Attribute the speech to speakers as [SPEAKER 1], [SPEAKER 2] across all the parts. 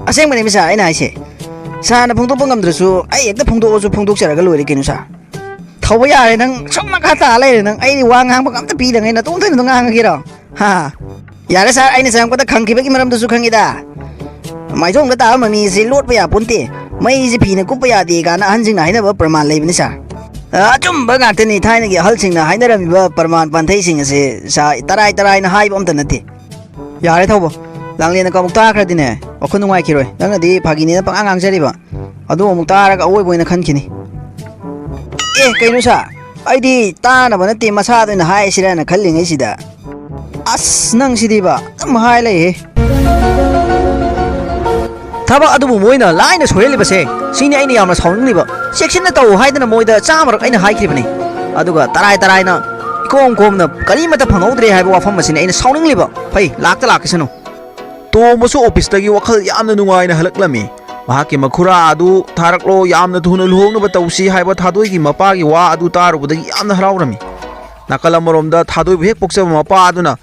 [SPEAKER 1] ꯑꯁꯦꯡꯕꯅꯦ ꯃꯤꯁꯥ ꯑꯩꯅ ꯍꯥꯏꯁꯦ ꯁꯥꯔꯅ ꯐꯣꯡꯗꯣꯛꯄ ꯉꯝꯗ꯭ꯔꯁꯨ ꯑꯩ ꯍꯦꯛꯇ ꯐꯣꯡꯗꯣꯛꯑꯁꯨ ꯐꯣꯡꯗꯣꯛꯆꯔꯒ ꯂꯣꯏꯔꯦ ꯀꯩꯅꯣ ꯁꯥꯔ ꯊꯧꯕ ꯌꯥꯔꯦ ꯅꯪ ꯁꯨꯝ ꯃꯈꯥ ꯇꯥ ꯂꯩꯔꯦ ꯅꯪ ꯑꯩꯗꯤ ꯋꯥ ꯉꯥꯡꯕꯒ ꯑꯝꯇ ꯄꯤꯗꯉꯩ ꯅꯇꯣꯝ ꯊꯣꯏꯅ ꯉꯥꯡꯉꯒꯦꯔꯣ ꯍꯥ ꯌꯥꯔꯦ ꯁꯥꯔ ꯑꯩꯅ ꯆꯪꯉꯛꯄꯗ ꯈꯪꯈꯤꯕꯒꯤ ꯃꯔꯝꯗꯨꯁꯨ ꯈꯪꯉꯤꯗ ꯃꯥꯏꯊꯣꯡꯗ ꯇꯥꯕ ꯃꯃꯤꯁꯤ ꯂꯣꯠꯄ ꯌꯥꯄꯣꯟꯇꯦ ꯃꯩꯁꯤ ꯐꯤꯅ ꯀꯨꯞꯄ ꯌꯥꯗꯦ ꯀꯥꯏꯅ ꯑꯍꯟꯁꯤꯡꯅ ꯍꯥꯏꯅꯕ ꯄ꯭ꯔꯃꯥꯟ ꯂꯩꯕꯅꯤ ꯁꯥꯔ ꯑꯆꯨꯝꯕ ꯉꯥꯛꯇꯅꯤ ꯊꯥꯏꯅꯒꯤ ꯑꯍꯜꯁꯤꯡꯅ ꯍꯥꯏꯅꯔꯝꯃꯤꯕ ꯄ꯭ꯔꯃꯥꯟ ꯄꯥꯟꯊꯩꯁꯤꯡ ꯑꯁꯦ ꯁꯥꯔ ꯇꯔꯥꯏꯅ ꯍꯥꯏꯕ ꯑꯝꯇ ꯅꯠꯇꯦ ꯌꯥꯔꯦ ꯊꯧꯕ ꯂꯥꯡꯂꯦꯟꯅ ꯑꯃꯨꯛ ꯇꯥꯈ꯭ꯔꯗꯤꯅꯦ ꯋꯥꯈꯜ ꯅꯨꯡꯉꯥꯏꯈꯤꯔꯣꯏ ꯅꯪꯅꯗꯤ ꯐꯥꯒꯤꯅꯦꯅ ꯄꯪꯉꯥꯡ ꯉꯥꯡꯖꯔꯤꯕ ꯑꯗꯨ ꯑꯃꯨꯛ ꯇꯥꯔꯒ ꯑꯋꯣꯏꯕ ꯑꯣꯏꯅ ꯈꯟꯈꯤꯅꯤ ꯑꯦ ꯀꯩꯅꯣ ꯁꯥꯔ ꯑꯩꯗꯤ ꯇꯥꯅꯕ ꯅꯠꯇꯦ ꯃꯁꯥꯗ ꯑꯣꯏꯅ ꯍꯥꯏꯁꯤꯔꯅ ꯈꯜꯂꯤꯉꯩꯁꯤꯗ ꯑꯁ ꯅꯪ ꯁꯤꯗꯤꯕ ꯑꯗꯨꯝ ꯍꯥꯏ ꯂꯩꯍꯦ ꯊꯕꯛ ꯑꯗꯨꯕꯨ ꯃꯣꯏꯅ ꯂꯥꯏꯅ ꯁꯣꯏꯍꯜꯂꯤꯕꯁꯦ ꯁꯤꯅꯤ ꯑꯩꯅ ꯌꯥꯝꯅ ꯁꯥꯎꯅꯤꯡꯂꯤꯕ ꯆꯦꯛꯁꯤꯟꯅ ꯇꯧ ꯍꯥꯏꯗꯅ ꯃꯣꯏꯗ 100ꯔꯛ ꯑꯩꯅ ꯍꯥꯏꯈꯤꯕꯅꯤ ꯑꯗꯨꯒ ꯇꯔꯥꯏꯅ ꯏꯀꯣꯝ ꯀꯣꯝꯅ ꯀꯔꯤꯃꯠꯇ ꯐꯪꯍꯧꯗ꯭ꯔꯦ ꯍꯥꯏꯕ ꯋꯥꯐꯝ ꯑꯁꯤꯅꯤ ꯑꯩꯅ ꯁꯥꯎꯅꯤꯡꯂꯤꯕ ꯐꯩ ꯂꯥꯛꯀꯁꯅꯨ ꯇꯣꯝꯕꯁꯨ ꯑꯣꯐꯤꯁꯇꯒꯤ ꯋꯥꯈꯜ ꯌꯥꯝꯅ ꯅꯨꯡꯉꯥꯏꯅ ꯍꯜꯂꯛꯂꯝꯃꯤ ꯃꯍꯥꯛꯀꯤ ꯃꯈꯨꯔꯥ ꯑꯗꯨ ꯊꯥꯔꯛꯂꯣ ꯌꯥꯝꯅ ꯊꯨꯅ ꯂꯨꯍꯣꯡꯅꯕ ꯇꯧꯁꯤ ꯍꯥꯏꯕ ꯊꯥꯗꯣꯏꯒꯤ ꯃꯄꯥꯒꯤ ꯋꯥ ꯑꯗꯨ ꯇꯥꯔꯨꯕꯗꯒꯤ ꯌꯥꯝꯅ ꯍꯔꯥꯎꯔꯝꯃꯤ ꯅꯥꯀꯜ ꯑꯃꯔꯣꯝꯗ ꯊꯥꯗꯣꯏꯕꯨ ꯍꯦꯛ ꯄꯣꯛꯆꯕ ꯃꯄꯥ ꯑꯗꯨꯅ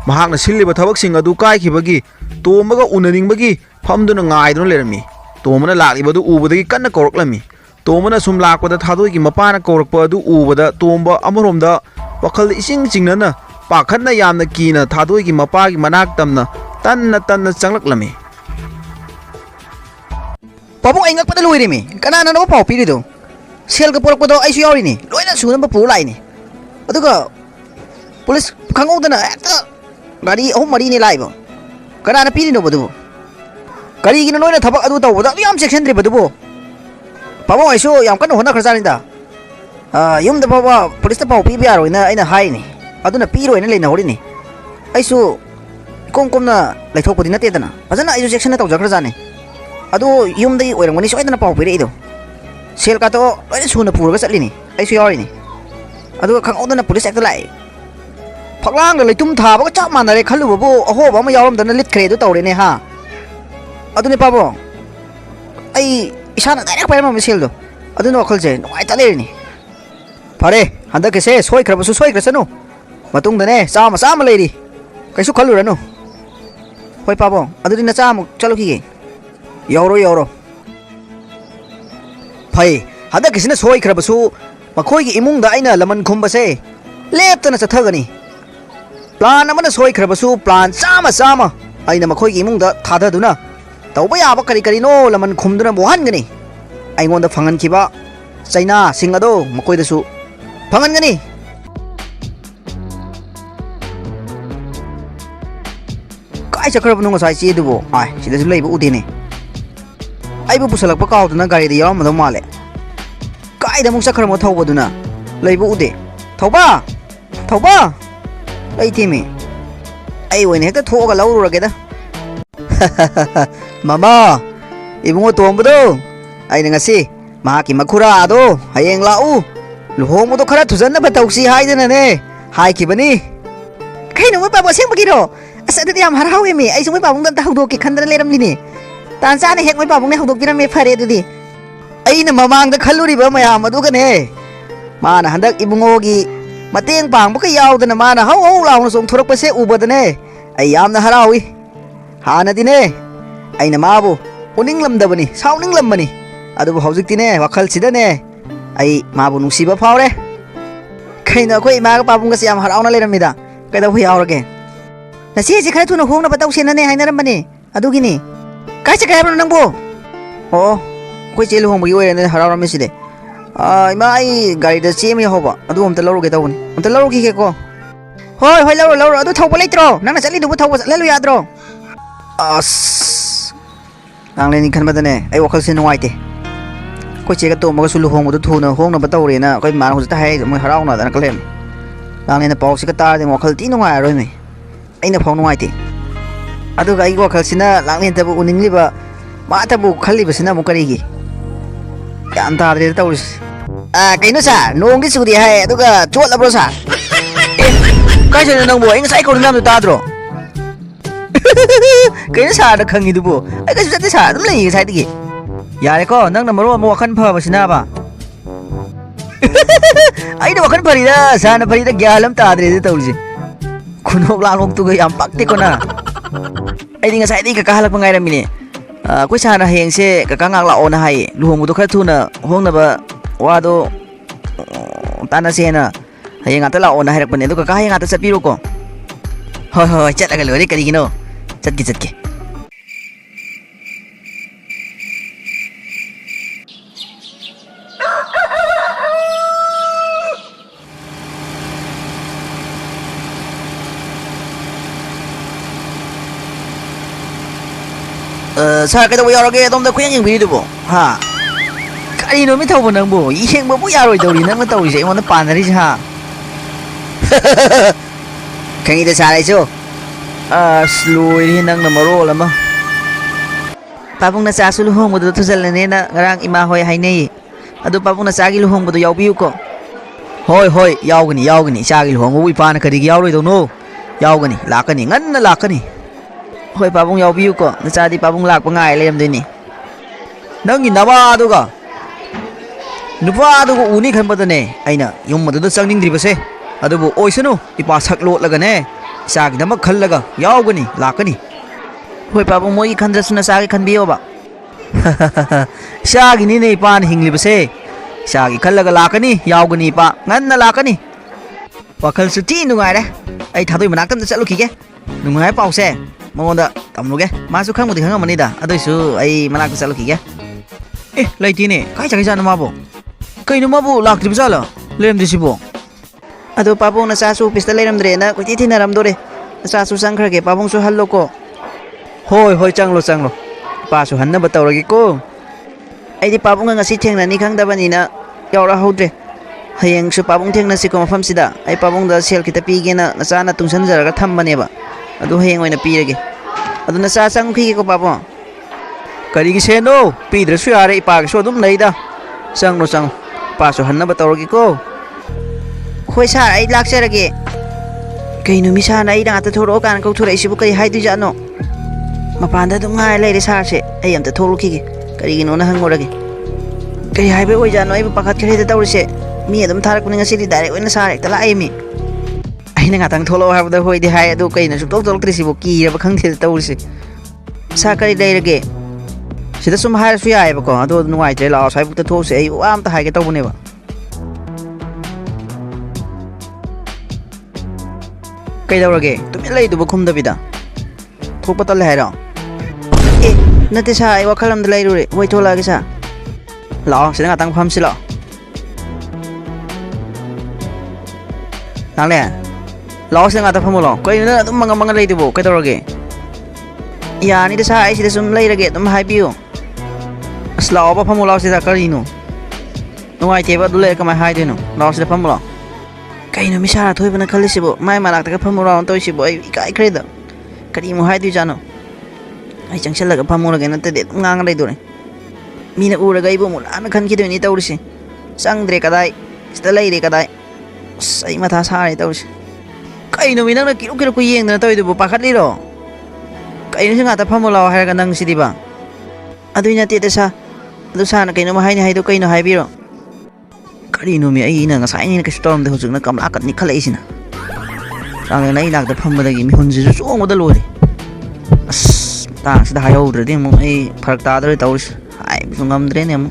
[SPEAKER 1] ꯃꯍꯥꯛꯅ ꯁꯤꯜꯂꯤꯕ ꯊꯕꯛꯁꯤꯡ ꯑꯗꯨ ꯀꯥꯏꯈꯤꯕꯒꯤ ꯇꯣꯝꯕꯒ ꯎꯅꯅꯤꯡꯕꯒꯤ ꯐꯝꯗꯨꯅ ꯉꯥꯏꯗꯨꯅ ꯂꯩꯔꯝꯃꯤ ꯇꯣꯝꯕꯅ ꯂꯥꯛꯂꯤꯕꯗꯨ ꯎꯕꯗꯒꯤ ꯀꯟꯅ ꯀꯧꯔꯛꯂꯝꯃꯤ ꯇꯣꯝꯕꯅ ꯁꯨꯝ ꯂꯥꯛꯄꯗ ꯊꯥꯗꯣꯏꯒꯤ ꯃꯄꯥꯅ ꯀꯧꯔꯛꯄ ꯑꯗꯨ ꯎꯕꯗ ꯇꯣꯝꯕ ꯑꯃꯔꯣꯝꯗ ꯋꯥꯈꯜꯗ ꯏꯁꯤꯡ ꯆꯤꯡꯅꯅ ꯄꯥꯈꯠꯅ ꯌꯥꯝꯅ ꯀꯤꯅ ꯊꯥꯗꯣꯏꯒꯤ ꯃꯄꯥꯒꯤ ꯃꯅꯥꯛ ꯇꯝꯅ ꯇꯟꯅ ꯆꯪꯂꯛꯂꯝꯃꯤ ꯄꯥꯕꯨꯡ ꯑꯩ ꯉꯛꯄꯗ ꯂꯣꯏꯔꯦꯃꯤ ꯀꯅꯥꯅꯅꯣ ꯄꯥꯎ ꯄꯤꯔꯤꯗꯣ ꯁꯦꯜꯒ ꯄꯨꯔꯛꯄꯗꯣ ꯑꯩꯁꯨ ꯌꯥꯎꯔꯤꯅꯤ ꯂꯣꯏꯅ ꯁꯨꯅꯕ ꯄꯨꯔ ꯂꯥꯛꯏꯅꯤ ꯑꯗꯨꯒ ꯄꯨꯂꯤꯁ ꯈꯪꯍꯧꯗꯅ ꯍꯦꯛꯇ ꯒꯥꯔꯤ 3-4ꯅꯤ ꯂꯥꯛꯏꯕ ꯀꯅꯥꯅ ꯄꯤꯔꯤꯅꯣꯕ ꯑꯗꯨꯕꯨ ꯀꯔꯤꯒꯤꯅꯣ ꯅꯣꯏꯅ ꯊꯕꯛ ꯑꯗꯨ ꯇꯧꯕꯗ ꯑꯗꯨ ꯌꯥꯝ ꯆꯦꯛꯁꯤꯟꯗ꯭ꯔꯤꯕꯗꯨꯕꯨ ꯄꯥꯕꯨꯡ ꯑꯩꯁꯨ ꯌꯥꯝ ꯀꯟꯅ ꯍꯣꯠꯅꯈ꯭ꯔꯖꯥꯠꯅꯤꯗ ꯌꯨꯝꯗ ꯐꯥꯎꯕ ꯄꯨꯂꯤꯁꯇ ꯄꯥꯎ ꯄꯤꯕ ꯌꯥꯔꯣꯏꯅ ꯑꯩꯅ ꯍꯥꯏꯔꯤꯅꯤ ꯑꯗꯨꯅ ꯄꯤꯔꯣꯏꯅ ꯂꯩꯅꯍꯧꯔꯤꯅꯤ ꯑꯩꯁꯨ ꯏꯀꯣꯝ ꯀꯣꯝꯅ ꯂꯩꯊꯣꯛꯄꯗꯤ ꯅꯠꯇꯦꯗꯅ ꯐꯖꯅ ꯑꯩꯁꯨ ꯆꯦꯛꯁꯤꯟꯅ ꯇꯧꯖꯈ꯭ꯔꯖꯥꯠꯅꯤ ꯑꯗꯨ ꯌꯨꯝꯗꯒꯤ ꯑꯣꯏꯔꯝꯒꯅꯤ ꯁꯣꯏꯗꯅ ꯄꯥꯎ ꯄꯤꯔꯛꯏꯗꯣ ꯁꯦꯜ ꯀꯥꯇꯣ ꯂꯣꯏꯅ ꯁꯨꯅ ꯄꯨꯔꯒ ꯆꯠꯂꯤꯅꯤ ꯑꯩꯁꯨ ꯌꯥꯎꯔꯤꯅꯤ ꯑꯗꯨꯒ ꯈꯪꯍꯧꯗꯅ ꯄꯨꯂꯤꯁ ꯍꯦꯛꯇ ꯂꯥꯛꯑꯦ ꯐꯛꯂꯥꯡꯗ ꯂꯩꯇꯨꯝ ꯊꯥꯕꯒ ꯆꯞ ꯃꯥꯟꯅꯔꯦ ꯈꯜꯂꯨꯕꯕꯨ ꯑꯍꯣꯕ ꯑꯃ ꯌꯥꯎꯔꯝꯗꯅ ꯂꯤꯠꯈ꯭ꯔꯦ ꯑꯗꯨ ꯇꯧꯔꯦꯅꯦ ꯍꯥ ꯑꯗꯨꯅꯦ ꯄꯥꯕꯨꯡ ꯑꯩ ꯏꯁꯥꯅ ꯗꯥꯏꯔꯦꯛ ꯄꯥꯏꯔꯝꯃꯕ ꯁꯦꯜꯗꯣ ꯑꯗꯨꯅ ꯋꯥꯈꯜꯁꯦ ꯅꯨꯡꯉꯥꯏꯇ ꯂꯩꯔꯤꯅꯤ ꯐꯔꯦ ꯍꯟꯗꯛꯀꯤꯁꯦ ꯁꯣꯏꯈ꯭ꯔꯕꯁꯨ ꯁꯣꯏꯈ꯭ꯔꯁꯅꯨ ꯃꯇꯨꯡꯗꯅꯦ ꯆꯥꯝꯃ ꯂꯩꯔꯤ ꯀꯩꯁꯨ ꯈꯜꯂꯨꯔꯅꯨ ꯍꯣꯏ ꯄꯥꯕꯨꯡ ꯑꯗꯨꯗꯤ ꯅꯆꯥꯃꯨꯛ ꯆꯠꯂꯨꯈꯤꯒꯦ ꯌꯧꯔꯣ ꯐꯩ ꯍꯟꯗꯛꯀꯤꯁꯤꯅ ꯁꯣꯏꯈ꯭ꯔꯕꯁꯨ ꯃꯈꯣꯏꯒꯤ ꯏꯃꯨꯡꯗ ꯑꯩꯅ ꯂꯃꯟ ꯈꯨꯝꯕꯁꯦ ꯂꯦꯞꯇꯅ ꯆꯠꯊꯒꯅꯤ ꯄ꯭ꯂꯥꯟ ꯑꯃꯅ ꯁꯣꯏꯈ꯭ꯔꯕꯁꯨ ꯄ꯭ꯂꯥꯟ 100 ꯑꯩꯅ ꯃꯈꯣꯏꯒꯤ ꯏꯃꯨꯡꯗ ꯊꯥꯗꯗꯨꯅ ꯇꯧꯕ ꯌꯥꯕ ꯀꯔꯤꯅꯣ ꯂꯃꯟ ꯈꯨꯝꯗꯨꯅ ꯋꯥꯍꯟꯒꯅꯤ ꯑꯩꯉꯣꯟꯗ ꯐꯪꯍꯟꯈꯤꯕ ꯆꯩꯅꯥꯁꯤꯡ ꯑꯗꯣ ꯃꯈꯣꯏꯗꯁꯨ ꯐꯪꯍꯟꯒꯅꯤ ꯀꯥꯏ ꯆꯠꯈ꯭ꯔꯕꯅꯣ ꯉꯁꯥꯏ ꯆꯦꯗꯨꯕꯨ ꯁꯤꯗꯁꯨ ꯂꯩꯕ ꯎꯗꯦꯅꯦ ꯑꯩꯕꯨ ꯄꯨꯁꯜꯂꯛꯄ ꯀꯥꯎꯗꯨꯅ ꯒꯥꯔꯤꯗ ꯌꯥꯎꯔꯝꯃꯗꯧ ꯃꯥꯜꯂꯦ ꯀꯥꯏꯗ ꯑꯃꯨꯛ ꯆꯠꯈ꯭ꯔꯃꯣ ꯊꯧꯕꯗꯨꯅ ꯂꯩꯕ ꯎꯗꯦ ꯊꯧꯕ ꯂꯩꯇꯦꯃꯤ ꯑꯩ ꯑꯣꯏꯅ ꯍꯦꯛꯇ ꯊꯣꯛꯑꯒ ꯂꯧꯔꯨꯔꯒꯦꯗ ꯃꯃꯥ ꯏꯕꯨꯡꯉꯣ ꯇꯣꯝꯕꯗꯣ ꯑꯩꯅ ꯉꯁꯤ ꯃꯍꯥꯛꯀꯤ ꯃꯈꯨꯔꯥ ꯑꯗꯣ ꯍꯌꯦꯡ ꯂꯥꯛꯎ ꯂꯨꯍꯣꯡꯕꯗꯣ ꯈꯔ ꯊꯨꯖꯟꯅꯕ ꯇꯧꯁꯤ ꯍꯥꯏꯗꯅꯅꯦ ꯍꯥꯏꯈꯤꯕꯅꯤ ꯀꯩꯅꯣ ꯃꯣꯏ ꯄꯥꯕꯨꯡ ꯑꯁꯦꯡꯕꯒꯤꯔꯣ ꯑꯁ ꯑꯗꯨꯗꯤ ꯌꯥꯝ ꯍꯔꯥꯎꯋꯦꯃꯤ ꯑꯩꯁꯨ ꯃꯣꯏ ꯄꯥꯕꯨꯡꯗ ꯑꯝꯇ ꯍꯧꯗꯣꯛꯀꯦ ꯈꯟꯗꯅ ꯂꯩꯔꯝꯂꯤꯅꯤ ꯇꯥꯟ ꯆꯥꯅ ꯍꯦꯛ ꯃꯣꯏ ꯄꯥꯕꯨꯡꯅ ꯍꯧꯗꯣꯛꯄꯤꯔꯝꯃꯦ ꯐꯔꯦ ꯑꯗꯨꯗꯤ ꯑꯩꯅ ꯃꯃꯥꯡꯗ ꯈꯜꯂꯨꯔꯤꯕ ꯃꯌꯥꯝ ꯑꯗꯨꯒꯅꯦ ꯃꯥꯅ ꯍꯟꯗꯛ ꯏꯕꯨꯡꯉꯣꯒꯤ ꯃꯇꯦꯡ ꯄꯥꯡꯕꯒ ꯌꯥꯎꯗꯅ ꯃꯥꯅ ꯍꯧ ꯂꯥꯎꯅ ꯆꯣꯡꯊꯣꯔꯛꯄꯁꯦ ꯎꯕꯗꯅꯦ ꯑꯩ ꯌꯥꯝꯅ ꯍꯔꯥꯎꯏ ꯍꯥꯟꯅꯗꯤꯅꯦ ꯑꯩꯅ ꯃꯥꯕꯨ ꯎꯅꯤꯡꯂꯝꯗꯕꯅꯤ ꯁꯥꯎꯅꯤꯡꯂꯝꯕꯅꯤ ꯑꯗꯨꯕꯨ ꯍꯧꯖꯤꯛꯇꯤꯅꯦ ꯋꯥꯈꯜꯁꯤꯗꯅꯦ ꯑꯩ ꯃꯥꯕꯨ ꯅꯨꯡꯁꯤꯕ ꯐꯥꯎꯔꯦ ꯀꯩꯅꯣ ꯑꯩꯈꯣꯏ ꯏꯃꯥꯒ ꯄꯥꯕꯨꯡꯒꯁꯦ ꯌꯥꯝ ꯍꯔꯥꯎꯅ ꯂꯩꯔꯝꯃꯤꯗ ꯀꯩꯗꯧꯕ ꯌꯥꯎꯔꯒꯦ ꯅꯆꯦꯁꯦ ꯈꯔ ꯊꯨꯅ ꯍꯣꯡꯅꯕ ꯇꯧꯁꯦꯅꯅꯦ ꯍꯥꯏꯅꯔꯝꯕꯅꯦ ꯑꯗꯨꯒꯤꯅꯤ ꯀꯥꯏ ꯆꯠꯈ꯭ꯔꯦ ꯍꯥꯏꯕꯅꯣ ꯅꯪꯕꯨ ꯑꯩꯈꯣꯏ ꯆꯦ ꯂꯨꯍꯣꯡꯕꯒꯤ ꯑꯣꯏꯔꯦꯅꯦ ꯍꯔꯥꯎꯔꯝꯃꯤꯁꯤꯗꯤ ꯏꯃꯥ ꯑꯩ ꯒꯥꯔꯤꯗ ꯆꯦ ꯑꯃ ꯌꯥꯎꯍꯧꯕ ꯑꯗꯨ ꯑꯝꯇ ꯂꯧꯔꯨꯒꯦ ꯇꯧꯕꯅꯤ ꯑꯝꯇ ꯂꯧꯔꯨꯈꯤꯒꯦꯀꯣ ꯍꯣꯏ ꯂꯧꯔꯣ ꯑꯗꯨ ꯊꯧꯕ ꯂꯩꯇ꯭ꯔꯣ ꯅꯪꯅ ꯆꯠꯂꯤꯗꯨꯕꯨ ꯊꯧꯕ ꯆꯠꯍꯜꯂꯨ ꯌꯥꯗ꯭ꯔꯣ ꯑꯁ ꯂꯥꯡꯂꯦꯟꯒꯤ ꯈꯟꯕꯗꯅꯦ ꯑꯩ ꯋꯥꯈꯜꯁꯦ ꯅꯨꯡꯉꯥꯏꯇꯦ ꯑꯩꯈꯣꯏ ꯆꯦꯒ ꯇꯣꯝꯕꯒꯁꯨ ꯂꯨꯍꯣꯡꯕꯗꯨ ꯊꯨꯅ ꯍꯣꯡꯅꯕ ꯇꯧꯔꯦꯅ ꯑꯩꯈꯣꯏ ꯏꯃꯥꯅ ꯍꯧꯖꯤꯛꯇ ꯍꯥꯏꯔꯛꯏꯗꯣ ꯃꯣꯏ ꯍꯔꯥꯎꯅꯗꯅ ꯂꯩꯔꯝꯃꯤ ꯂꯥꯡꯂꯦꯟꯅ ꯄꯥꯎꯁꯤꯒ ꯇꯥꯔꯗꯤ ꯋꯥꯈꯜ ꯊꯤ ꯅꯨꯡꯉꯥꯏꯔꯔꯣꯏꯃꯤ ꯑꯩꯅ ꯐꯥꯎ ꯅꯨꯡꯉꯥꯏꯇꯦ ꯑꯗꯨꯒ ꯑꯩꯒꯤ ꯋꯥꯈꯜꯁꯤꯅ ꯂꯥꯡꯂꯦꯟꯇꯕꯨ ꯎꯅꯤꯡꯂꯤꯕ ꯃꯥꯇꯕꯨ ꯈꯜꯂꯤꯕꯁꯤꯅ ꯑꯃꯨꯛ ꯀꯔꯤꯒꯤ ꯒ꯭ꯌꯥꯟ ꯇꯥꯗ꯭ꯔꯦꯗ ꯇꯧꯔꯤꯁꯦ ꯀꯩꯅꯣ ꯁꯥꯔ ꯅꯣꯡꯗꯤ ꯆꯨꯗꯦ ꯍꯥꯏ ꯑꯗꯨꯒ ꯆꯣꯠꯂꯕ꯭ꯔꯣ ꯁꯥꯔ ꯀꯥꯏ ꯆꯠꯂꯤꯅꯣ ꯅꯪꯕꯨ ꯑꯩ ꯉꯁꯥꯏ ꯀꯧꯔꯤ ꯃꯌꯥꯝꯗꯣ ꯇꯥꯗ꯭ꯔꯣ ꯀꯩꯅꯣ ꯁꯥꯔꯅ ꯈꯪꯉꯤꯗꯨꯕꯨ ꯑꯩ ꯀꯩꯁꯨ ꯆꯠꯇꯦ ꯁꯥꯔ ꯑꯗꯨꯝ ꯂꯩꯌꯦ ꯉꯁꯥꯏꯗꯒꯤ ꯌꯥꯔꯦꯀꯣ ꯅꯪꯅ ꯃꯔꯣꯟ ꯑꯃ ꯋꯥꯈꯜ ꯐꯕꯁꯤꯅꯕ ꯑꯩꯅ ꯋꯥꯈꯜ ꯐꯔꯤꯔ ꯁꯥꯔꯅ ꯐꯔꯤꯔ ꯒ꯭ꯌꯥꯟ ꯑꯃ ꯇꯥꯗ꯭ꯔꯦꯗ ꯇꯧꯔꯤꯁꯦ ꯈꯨꯅꯣꯛ ꯂꯥꯡꯅꯣꯛꯇꯨꯒ ꯌꯥꯝ ꯄꯛꯇꯦꯀꯣ ꯅꯪ ꯑꯩꯗꯤ ꯉꯁꯥꯏꯗꯒꯤ ꯀꯀꯥ ꯍꯜꯂꯛꯄ ꯉꯥꯏꯔꯝꯃꯤꯅꯦ ꯑꯩꯈꯣꯏ ꯁꯥꯔꯅ ꯍꯌꯦꯡꯁꯦ ꯀꯀꯥ ꯉꯥꯛ ꯂꯥꯛꯑꯣꯅ ꯍꯥꯏꯌꯦ ꯂꯨꯍꯣꯡꯕꯗꯣ ꯈꯔ ꯊꯨꯅ ꯍꯣꯡꯅꯕ ꯋꯥꯗꯣ ꯇꯥꯟꯅꯁꯦꯅ hanya ngata la ona harak bane do ka hanya ngata satpiro ko hoi hoi chat laga lori karigino chatki sa cái đâu yaro ge dom da khuyang ying bi du bo ha kari no mi thau bo nang bo yeng bo bu yaroi dau ri nang ma tau ri se mon na pan ri ha khangi da sa lai chu sloi ri nang na maro la ma pabung na sa su lu hong bo du thu jal ne na ngarang ima hoi hai nei adu pabung na sa gi lu hong bo du yaw bi ko hoi hoi yaw gani sa gi lu hong bo wi pa na kari gi yaw roi do no yaw gani lakani ngan na lakani hoi pabung yaw biu ko na cha di pabung lak pa ngai lem dini nang in nawa du ga nupa du ko uni khan ba ne aina yum madu chang ning dri ba se adu bu oisanu ipa sak lot laga ne sa gi namak khal laga yaw gani lakani hoi pabung moi khan da suna sa gi khan biyo ba sa gi ni ne pa na hingli ba se sa gi khal laga lakani yaw gani pa ngan na lakani wakhal su ti nu ngai re ai thadoi manak tam chalu ki ge nu ngai pau se mongda tamluge masu khang mudi khang mani da adoisu ai malak chalu ki ge laiti ne kai chagi jana mabo kai no mabo lak tri bsala lem disibo ado papong na sasu pistol leram dre na ko ti thina ram dore sasu sang khar ge papong su hallo ko hoi hoi changlo pa su hanna ba tawragi ko ai di papong nga si thengna ni khang da bani na yawra hodre hayeng su papong thengna si ko mafam sida ai papong da sel kita pi ge na sa na tungsan jaraga tham bane ba adu hayeng oina pirage adu na sa sang khi ko papo kari gi seno pi dra su yare ipa so dum nei da sang pa so hanna ba tawragi ko khoi sa ai lak serage kainu mi sa na ai da ta thoro kan ko thura isibu kai hai du ja no mapanda dum ngai leire sa se ai am ta tholu ki kari gi no na hangorage kai hai be oi ja no ai pakhat khare da tawri se mi adum tharak ni ngasi di direct oina sa rek ta la ai mi aina ngatang tholo ha da hoi di hai adu kaina su tok tok tri sibo ki ra ba khang the tawri se sa kari leirage sida sum hai su ya ai ba ko adu nuai tre la sai bu ta tho se ai am ta hai ke taw ne ba kai dawrage tumi lei du ba khum da bida thok pa tal hai ra nate sa ai wakhalam da lei ru re hoi thola ge sa lao sida ngatang pham si la nang le lao sida ngata pham lo kai na dum manga lei du bo kai dawrage ya ni da sa ai sida sum lei rage dum hai biu aslao ba pham lo sida kari no nuai te ba du le ka mai hai de no lao sida pham lo kai no mi sa thoi bana khali sibo mai malak ta ka pham lo to sibo ai kai khre da kari mu hai du jano ai changchal la ka pham lo ge na te de ngang lei du re mi na ura ga ibo mu la na khan ki de ni tawri si sang dre kadai sta lei re kadai sai ma tha sa re tawri si kai no mi nang na kiru ku yeng na toy du bu pakhat li ro kai no singa ta pham lo ha ga nang si di ba adui na te te sa du sa na kai no ma hai ni hai du kai no hai bi ro kari no mi ai na nga sai ni ka storm de hu na kam la kat ni khalai sina sang na i lak da pham ba da gi mi hun ji su ong da lo ri as ta si da hayo dre de mo ai pharak ta dre tawri ai su ngam dre ne mo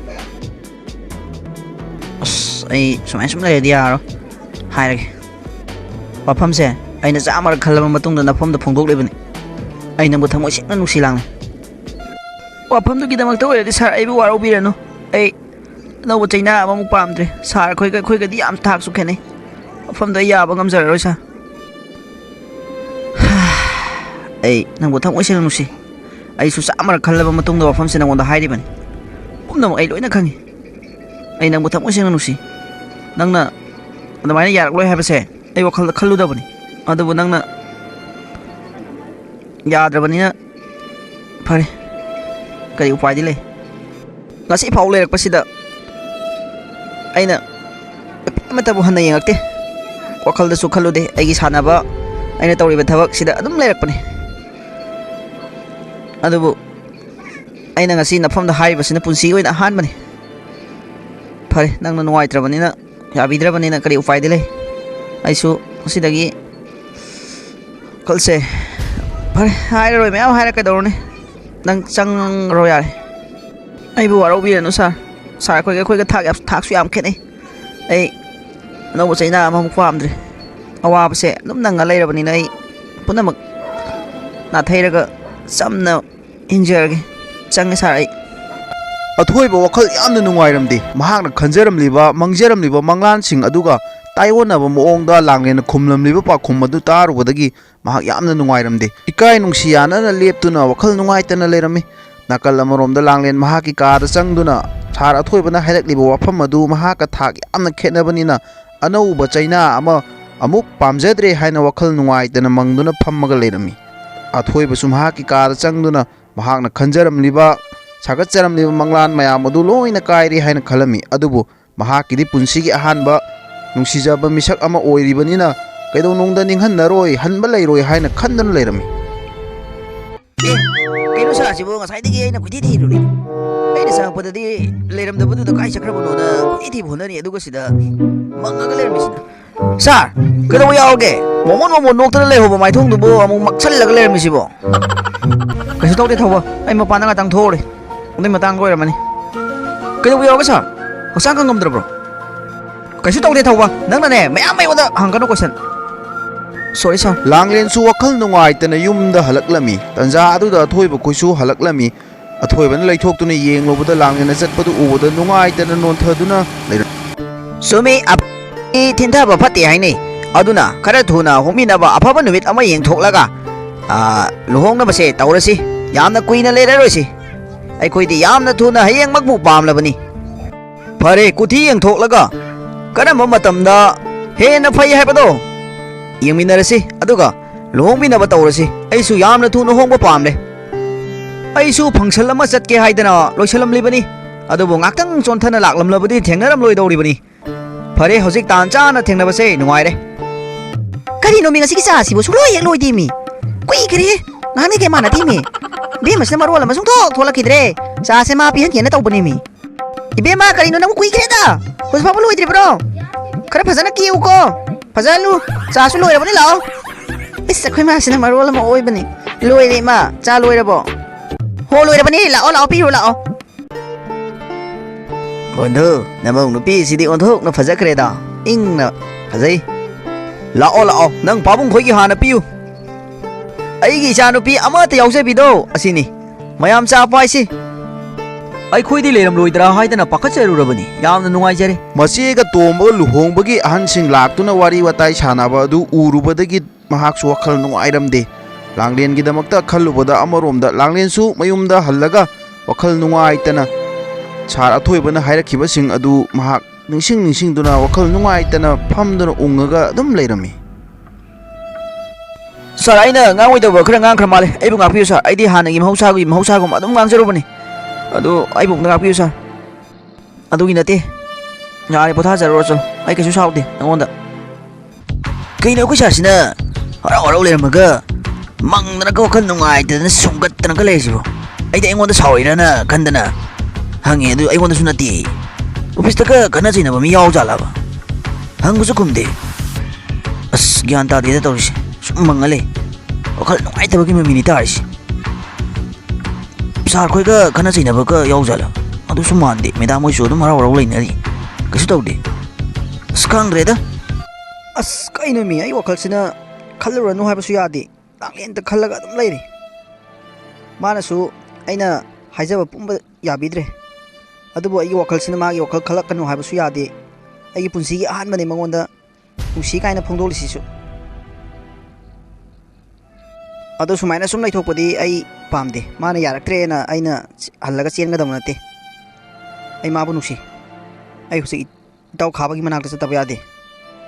[SPEAKER 1] as ai sumai sum le dia ro hai ra wafam se ai na ja mar khalaba matung da na phom da phongdok le bani ai na bu thamoi sing na nusi lang wafam du gi damak ta oi di sar ai bi waro bi re no ai no bu chaina ma mu pam dre sar khoi ga di am thak su khene wafam da ya ba ngam jar ro sa ai nang bu thamoi sing na nusi ai su sa mar khalaba matung da wafam se nang da hai ri bani pumna ai loina khangi ai nang bu thamoi sing na nusi nang na da mai ya loi ha ba se ai wakhal khallu da bani adu bu nang na ya dra bani na phare kari upai di le ngasi phau le rak pasida aina mata bu hanna yengakte wakhal da su khallu de ai gi sana ba aina tawri ba thawak sida adum le rak pani adu bu aina ngasi na pham da hai ba sina punsi oina han bani phare nang na nuai tra bani na ya bi dra bani na kari upai di le ai su sidagi kalse phare hai roi me hai ra ka dor ne nang chang ro yare ai bu waro bi no sar khoi ga thak su yam khet ai no bu chaina ma mu fam dre awa ba se num nang lai ra bani nai puna mak na thai ra ga samna injer ge chang sar ai
[SPEAKER 2] ꯑꯊꯣꯏꯕ ꯋꯥꯈꯜ ꯌꯥꯝꯅ ꯅꯨꯡꯉꯥꯏꯔꯝꯗꯦ ꯃꯍꯥꯛꯅ ꯈꯟꯖꯔꯝꯂꯤꯕ ꯃꯪꯖꯔꯝꯂꯤꯕ ꯃꯪꯂꯥꯟꯁꯤꯡ ꯑꯗꯨꯒ ꯇꯥꯏꯑꯣꯟꯅꯕ ꯃꯑꯣꯡꯗ ꯂꯥꯡꯂꯦꯟꯅ ꯈꯨꯝꯂꯝꯂꯤꯕ ꯄꯥꯎꯈꯨꯝ ꯑꯗꯨ ꯇꯥꯔꯨꯕꯗꯒꯤ ꯃꯍꯥꯛ ꯌꯥꯝꯅ ꯅꯨꯡꯉꯥꯏꯔꯝꯗꯦ ꯏꯀꯥꯏ ꯅꯨꯡꯁꯤ ꯌꯥꯅꯅ ꯂꯦꯞꯇꯨꯅ ꯋꯥꯈꯜ ꯅꯨꯡꯉꯥꯏꯇꯅ ꯂꯩꯔꯝꯃꯤ ꯅꯥꯀꯜ ꯑꯃꯔꯣꯝꯗ ꯂꯥꯡꯂꯦꯟ ꯃꯍꯥꯛꯀꯤ ꯀꯥꯗ ꯆꯪꯗꯨꯅ ꯁꯥꯔ ꯑꯊꯣꯏꯕꯅ ꯍꯥꯏꯔꯛꯂꯤꯕ ꯋꯥꯐꯝ ꯑꯗꯨ ꯃꯍꯥꯛꯀ ꯊꯥꯛ ꯌꯥꯝꯅ ꯈꯦꯠꯅꯕꯅꯤꯅ ꯑꯅꯧꯕ ꯆꯩꯅꯥ ꯑꯃ ꯑꯃꯨꯛ ꯄꯥꯝꯖꯗ꯭ꯔꯦ ꯍꯥꯏꯅ ꯋꯥꯈꯜ ꯅꯨꯡꯉꯥꯏꯇꯅ ꯃꯪꯗꯨꯅ ꯐꯝꯃꯒ ꯂꯩꯔꯝꯃꯤ ꯑꯊꯣꯏꯕꯁꯨ ꯃꯍꯥꯛꯀꯤ ꯀꯥꯗ ꯆꯪꯗꯨꯅ ꯃꯍꯥꯛꯅ ꯈꯟꯖꯔꯝꯂꯤꯕ ꯁꯥꯒꯠꯆꯔꯝꯂꯤꯕ ꯃꯪꯂꯥꯟ ꯃꯌꯥꯝ ꯑꯗꯨ ꯂꯣꯏꯅ ꯀꯥꯏꯔꯦ ꯍꯥꯏꯅ ꯈꯜꯂꯝꯃꯤ ꯑꯗꯨꯕꯨ ꯃꯍꯥꯛꯀꯤꯗꯤ ꯄꯨꯟꯁꯤꯒꯤ ꯑꯍꯥꯟꯕ ꯅꯨꯡꯁꯤꯖꯕ ꯃꯤꯁꯛ ꯑꯃ ꯑꯣꯏꯔꯤꯕꯅꯤꯅ ꯀꯩꯗꯧꯅꯨꯡꯗ ꯅꯤꯡꯍꯟꯅꯔꯣꯏ ꯍꯟꯕ ꯂꯩꯔꯣꯏ ꯍꯥꯏꯅ ꯈꯟꯗꯨꯅ ꯂꯩꯔꯝꯃꯤ
[SPEAKER 1] ꯀꯩꯅꯣ ꯁꯥꯁꯤꯕꯨ ꯉꯁꯥꯏꯗꯒꯤ ꯑꯩꯅ ꯀꯨꯏꯊꯤ ꯊꯤꯔꯨꯔꯤ ꯑꯩꯅ ꯆꯪꯉꯛꯄꯗꯗꯤ ꯂꯩꯔꯝꯗꯕꯗꯨꯗ ꯀꯥꯏ ꯆꯠꯈ꯭ꯔꯕꯅꯣꯅ ꯀꯨꯏꯊꯤ ꯊꯤꯕ ꯍꯣꯠꯅꯔꯤ ꯑꯗꯨꯒ ꯁꯤꯗ ꯃꯪꯉꯒ ꯂꯩꯔꯝꯃꯤꯁꯤꯅ ꯁꯥꯔ ꯀꯩꯗꯧꯕ ꯌꯥꯎꯔꯒꯦ ꯃꯣꯃꯣꯟ ꯅꯣꯛꯇꯅ ꯂꯩꯍꯧꯕ ꯃꯥꯏꯊꯣꯡꯗꯨꯕꯨ ꯑꯃꯨꯛ ꯃꯛꯁꯜꯂꯒ ꯂꯩꯔꯝꯃꯤꯁꯤꯕꯣ ꯀꯩꯁꯨ ꯇꯧꯗꯦ ꯊꯧꯕ ꯑꯩ ꯃꯄꯥꯟꯗ ꯉꯥꯛꯇꯪ ꯊꯣꯛꯎꯔꯦ ꯑꯗꯨꯏ ꯃꯇꯥꯡꯗ ꯑꯣꯏꯔꯝꯃꯅꯤ ꯀꯩꯗꯧꯕ ꯌꯥꯎꯔꯒꯦ ꯁꯥꯔ ꯍꯛꯆꯥꯡ ꯈꯪ ꯉꯝꯗ꯭ꯔꯕ꯭ꯔꯣ ꯀꯩꯁꯨ ꯇꯧꯗꯦ ꯊꯧꯕ ꯅꯪꯅꯅꯦ ꯃꯌꯥꯝ ꯑꯩꯉꯣꯟꯗ ꯍꯪꯒꯅꯨ ꯀꯣꯏꯁꯟ ꯁꯣꯔꯤ ꯁꯥꯔ
[SPEAKER 2] ꯂꯥꯡꯂꯦꯟꯁꯨ ꯋꯥꯈꯜ ꯅꯨꯡꯉꯥꯏꯇꯅ ꯌꯨꯝꯗ ꯍꯜꯂꯛꯂꯝꯃꯤ ꯇꯟꯖꯥ ꯑꯗꯨꯗ ꯑꯊꯣꯏꯕ ꯈꯣꯏꯁꯨ ꯍꯜꯂꯛꯂꯝꯃꯤ ꯑꯊꯣꯏꯕꯅ ꯂꯩꯊꯣꯛꯇꯨꯅ ꯌꯦꯡꯂꯨꯕꯗ ꯂꯥꯡꯂꯦꯟꯅ ꯆꯠꯄꯗꯨ ꯎꯕꯗ ꯅꯨꯡꯉꯥꯏꯇꯅ ꯅꯣꯟꯊꯗꯨꯅ ꯂꯩꯔꯝꯃꯤ
[SPEAKER 1] ꯆꯨꯝꯃꯤ ꯊꯤꯟꯊꯕ ꯐꯠꯇꯦ ꯍꯥꯏꯅꯩ ꯑꯗꯨꯅ ꯈꯔ ꯊꯨꯅ ꯍꯣꯡꯃꯤꯟꯅꯕ ꯑꯐꯕ ꯅꯨꯃꯤꯠ ꯑꯃ ꯌꯦꯡꯊꯣꯛꯂꯒ ꯂꯨꯍꯣꯡꯅꯕꯁꯦ ꯇꯧꯔꯁꯤ ꯌꯥꯝꯅ ꯀꯨꯏꯅ ꯂꯩꯔꯔꯣꯏꯁꯤ ꯑꯩꯈꯣꯏꯗꯤ ꯌꯥꯝꯅ ꯊꯨꯅ ꯍꯌꯦꯡꯃꯛꯄꯨ ꯄꯥꯝꯂꯕꯅꯤ ꯐꯔꯦ ꯀꯨꯊꯤ ꯌꯦꯡꯊꯣꯛꯂꯒ ꯀꯔꯝꯕ ꯃꯇꯝꯗ ꯍꯦꯟꯅ ꯐꯩ ꯍꯥꯏꯕꯗꯣ ꯌꯦꯡꯃꯤꯟꯅꯔꯁꯤ ꯑꯗꯨꯒ ꯂꯨꯍꯣꯡꯃꯤꯟꯅꯕ ꯇꯧꯔꯁꯤ ꯑꯩꯁꯨ ꯌꯥꯝꯅ ꯊꯨꯅ ꯍꯣꯡꯕ ꯄꯥꯝꯂꯦ ꯑꯩꯁꯨ ꯐꯪꯁꯟ ꯑꯃ ꯆꯠꯀꯦ ꯍꯥꯏꯗꯅ ꯂꯣꯏꯁꯤꯜꯂꯝꯂꯤꯕꯅꯤ ꯑꯗꯨꯕꯨ ꯉꯥꯛꯇꯪ ꯆꯣꯟꯊꯅ ꯂꯥꯛꯂꯝꯂꯕꯗꯤ ꯊꯦꯡꯅꯔꯝꯂꯣꯏꯗꯧꯔꯤꯕꯅꯤ ꯐꯔꯦ ꯍꯧꯖꯤꯛ ꯇꯥꯟ ꯆꯥꯅ ꯊꯦꯡꯅꯕꯁꯦ ꯅꯨꯡꯉꯥꯏꯔꯦ ꯀꯔꯤꯅꯣ ꯃꯤ ꯉꯁꯤꯒꯤ ꯆꯥꯁꯤꯕꯨ ꯁꯨꯡꯂꯣꯏ ꯍꯦꯛ ꯂꯣꯏꯗꯦ ꯃꯤ ꯀꯨꯏꯈ꯭ꯔꯦ ꯉꯍꯥꯟꯗꯩ ꯀꯩ ꯃꯥꯟꯅꯗꯦ ꯃꯤ ꯏꯕꯦꯝꯃꯁꯤꯅ ꯃꯔꯣꯜ ꯑꯃ ꯁꯨꯡꯊꯣꯛ ꯊꯣꯛꯂꯛꯈꯤꯗ꯭ꯔꯦ ꯆꯥꯁꯦ ꯃꯥ ꯄꯤꯍꯟꯒꯦꯅ ꯇꯧꯕꯅꯤ ꯃꯤ 이베마 그리노 너무 꾸이크레다 벌써 밥을 로이드리브로 그래 파자나 끼우고 파자루 자수 로이라보니 라오 이싸 코이 마시나 마루올라 마 오이버니 로이리 마 자 로이라보 호 로이라보니 라오 라오 삐루 라오 온도 나몽 누피 시디 온도 너 파자 그래다 잉나 파자이 라오 라오 능 바봉 거기 하나 삐우 아이기 자 누피 아마타 야우세비도 아시니 마얌 자 빠이시 ꯑꯩꯈꯣꯏꯗꯤ ꯂꯩꯔꯝꯂꯣꯏꯗ꯭ꯔꯥ ꯍꯥꯏꯗꯅ ꯄꯥꯈꯠꯆꯔꯨꯔꯕꯅꯤ ꯌꯥꯝꯅ ꯅꯨꯡꯉꯥꯏꯖꯔꯦ
[SPEAKER 2] ꯃꯆꯦꯒ ꯇꯣꯝꯕꯒ ꯂꯨꯍꯣꯡꯕꯒꯤ ꯑꯍꯟꯁꯤꯡ ꯂꯥꯛꯇꯨꯅ ꯋꯥꯔꯤ ꯋꯥꯇꯥꯏ ꯁꯥꯟꯅꯕ ꯑꯗꯨ ꯎꯔꯨꯕꯗꯒꯤ ꯃꯍꯥꯛꯁꯨ ꯋꯥꯈꯜ ꯅꯨꯡꯉꯥꯏꯔꯝꯗꯦ ꯂꯥꯡꯂꯦꯟꯒꯤꯗꯃꯛꯇ ꯈꯜꯂꯨꯕꯗ ꯑꯃꯔꯣꯝꯗ ꯂꯥꯡꯂꯦꯟꯁꯨ ꯃꯌꯨꯝꯗ ꯍꯜꯂꯒ ꯋꯥꯈꯜ ꯅꯨꯡꯉꯥꯏꯇꯅ ꯁꯥꯔ ꯑꯊꯣꯏꯕꯅ ꯍꯥꯏꯔꯛꯈꯤꯕꯁꯤꯡ ꯑꯗꯨ ꯃꯍꯥꯛ ꯅꯤꯡꯁꯤꯡꯗꯨꯅ ꯋꯥꯈꯜ ꯅꯨꯡꯉꯥꯏꯇꯅ ꯐꯝꯗꯨꯅ ꯎꯡꯉꯒ ꯑꯗꯨꯝ ꯂꯩꯔꯝꯃꯤ
[SPEAKER 1] ꯁꯥꯔ ꯑꯩꯅ ꯉꯥꯡꯉꯣꯏꯗꯕ ꯈꯔ ꯉꯥꯡꯈ꯭ꯔ ꯃꯥꯜꯂꯦ ꯑꯩꯕꯨ ꯉꯥꯛꯄꯤꯌꯨ ꯁꯥꯔ ꯑꯩꯗꯤ ꯍꯥꯟꯅꯒꯤ ꯃꯍꯧꯁꯥꯒꯨꯝ ꯑꯗꯨꯝ ꯉꯥꯡꯖꯔꯨꯕꯅꯤ ꯑꯗꯨ ꯑꯩꯕꯨ ꯉꯥꯛꯄꯤꯌꯨ ꯁꯥꯔ ꯑꯗꯨꯒꯤ ꯅꯠꯇꯦ ꯌꯥꯔꯦ ꯄꯣꯊꯥꯖꯔꯨꯔꯣ ꯑꯩ ꯀꯩꯁꯨ ꯁꯥꯎꯗꯦ ꯅꯉꯣꯟꯗ ꯀꯩꯅꯣ ꯑꯩꯈꯣꯏ ꯁꯥꯔꯁꯤꯅ ꯍꯔꯥꯎ ꯍꯔꯥꯎ ꯂꯩꯔꯝꯃꯒ ꯃꯪꯗꯅꯒ ꯋꯥꯈꯜ ꯅꯨꯡꯉꯥꯏꯇꯗꯅ ꯁꯨꯝꯒꯠꯇꯅꯒ ꯂꯩꯔꯤꯁꯤꯕꯣ ꯑꯩꯗꯤ ꯑꯩꯉꯣꯟꯗ ꯁꯥꯎꯔꯤꯔꯅ ꯈꯟꯗꯅ ꯍꯪꯉꯦ ꯑꯗꯨ ꯑꯩꯉꯣꯟꯗꯁꯨ ꯅꯠꯇꯦ ꯑꯣꯐꯤꯁꯇꯒ ꯈꯠꯅ ꯆꯩꯅꯕ ꯃꯤ ꯌꯥꯎꯖꯥꯠꯂꯕ ꯍꯪꯕꯁꯨ ꯈꯨꯝꯗꯦ ꯑꯁ ꯒ꯭ꯌꯥꯟ ꯇꯥꯗꯦꯗ ꯇꯧꯔꯤꯁꯦ ꯁꯨꯝ ꯃꯪꯉ ꯂꯩ ꯋꯥꯈꯜ ꯅꯨꯡꯉꯥꯏꯇꯕꯒꯤ ꯃꯃꯤꯅꯤ ꯇꯥꯔꯤꯁꯦ ꯁꯥꯔ ꯈꯣꯏꯒ ꯈꯠꯅ ꯆꯩꯅꯕꯒ ꯌꯥꯎꯖꯥꯠꯂ ꯑꯗꯨꯁꯨ ꯃꯥꯟꯗꯦ ꯃꯦꯗꯥꯝ ꯍꯣꯏꯁꯨ ꯑꯗꯨꯝ ꯍꯔꯥꯎ ꯍꯔꯥꯎ ꯂꯩꯅꯔꯤ ꯀꯩꯁꯨ ꯇꯧꯗꯦ ꯑꯁ ꯈꯪꯗ꯭ꯔꯦꯗ ꯑꯁ ꯀꯩꯅꯣ ꯃꯤ ꯑꯩ ꯋꯥꯈꯜꯁꯤꯅ ꯈꯜꯂꯨꯔꯅꯨ ꯍꯥꯏꯕꯁꯨ ꯌꯥꯗꯦ ꯂꯥꯡꯂꯦꯟꯇ ꯈꯜꯂꯒ ꯑꯗꯨꯝ ꯂꯩꯔꯤ ꯃꯥꯅꯁꯨ ꯑꯩꯅ ꯍꯥꯏꯖꯕ ꯄꯨꯝꯕ ꯌꯥꯕꯤꯗ꯭ꯔꯦ ꯑꯗꯨꯕꯨ ꯑꯩꯒꯤ ꯋꯥꯈꯜꯁꯤꯅ ꯃꯥꯒꯤ ꯋꯥꯈꯜ ꯈꯜꯂꯛꯀꯅꯨ ꯍꯥꯏꯕꯁꯨ ꯌꯥꯗꯦ ꯑꯩꯒꯤ ꯄꯨꯟꯁꯤꯒꯤ ꯑꯍꯥꯟꯕꯅꯤ ꯃꯉꯣꯟꯗ ꯅꯨꯡꯁꯤ ꯀꯥꯏꯅ ꯐꯣꯡꯗꯣꯛꯂꯤꯁꯤꯁꯨ ꯑꯗꯣ ꯁꯨꯃꯥꯏꯅ ꯁꯨꯝ ꯂꯩꯊꯣꯛꯄꯗꯤ ꯑꯩ ꯄꯥꯝꯗꯦ ꯃꯥꯅ ꯌꯥꯔꯛꯇ꯭ꯔꯦꯅ ꯑꯩꯅ ꯍꯜꯂꯒ ꯆꯦꯟꯒꯗꯕ ꯅꯠꯇꯦ ꯑꯩ ꯃꯥꯕꯨ ꯅꯨꯡꯁꯤ ꯑꯩ ꯍꯧꯖꯤꯛ ꯏꯇꯥꯎ ꯈꯥꯕꯒꯤ ꯃꯅꯥꯛꯇ ꯆꯠꯇꯕ ꯌꯥꯗꯦ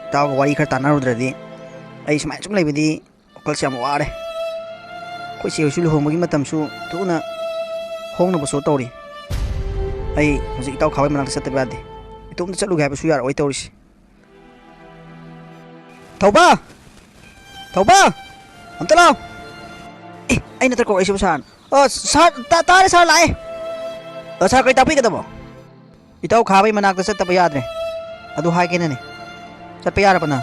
[SPEAKER 1] ꯏꯇꯥꯎꯒ ꯋꯥꯔꯤ ꯈꯔ ꯇꯥꯟꯅꯔꯨꯗ꯭ꯔꯗꯤ ꯑꯩ ꯁꯨꯃꯥꯏꯅ ꯁꯨꯝ ꯂꯩꯕꯗꯤ ꯋꯥꯈꯜꯁꯦ ꯌꯥꯝ ꯋꯥꯔꯦ ꯑꯩꯈꯣꯏ ꯆꯦ ꯍꯣꯏꯁꯨ ꯂꯨꯍꯣꯡꯕꯒꯤ ꯃꯇꯝꯁꯨ ꯊꯨꯅ ꯍꯣꯡꯅꯕꯁꯨ ꯇꯧꯔꯤ ꯑꯩ ꯍꯧꯖꯤꯛ ꯏꯇꯥꯎ ꯈꯥꯕꯒꯤ ꯃꯅꯥꯛꯇ ꯆꯠꯇꯕ ꯌꯥꯗꯦ ꯏꯇꯣꯝꯇ ꯆꯠꯂꯨꯒꯦ ꯍꯥꯏꯕꯁꯨ ꯌꯥꯔꯛꯑꯣꯏ ꯇꯧꯔꯤꯁꯤ ꯊꯧꯕꯥ ꯊꯧꯕꯥ ꯑꯝꯇ ꯂꯥꯎ ꯑꯦ ꯑꯩ ꯅꯠꯇ꯭ꯔ ꯀꯧꯔꯛꯏꯁꯤꯕꯨ ꯁꯥꯔ ꯁꯥꯔ ꯇꯥꯔꯦ ꯁꯥꯔ ꯂꯥꯛꯑꯦ ꯁꯥꯔ ꯀꯔꯤ ꯇꯥꯛꯄꯤꯒꯗꯕ ꯏꯇꯥꯎ ꯈꯥꯕꯒꯤ ꯃꯅꯥꯛꯇ ꯆꯠꯇꯕ ꯌꯥꯗ꯭ꯔꯦ ꯑꯗꯨ ꯍꯥꯏꯒꯦꯅꯅꯦ ꯆꯠꯄ ꯌꯥꯔꯕꯅ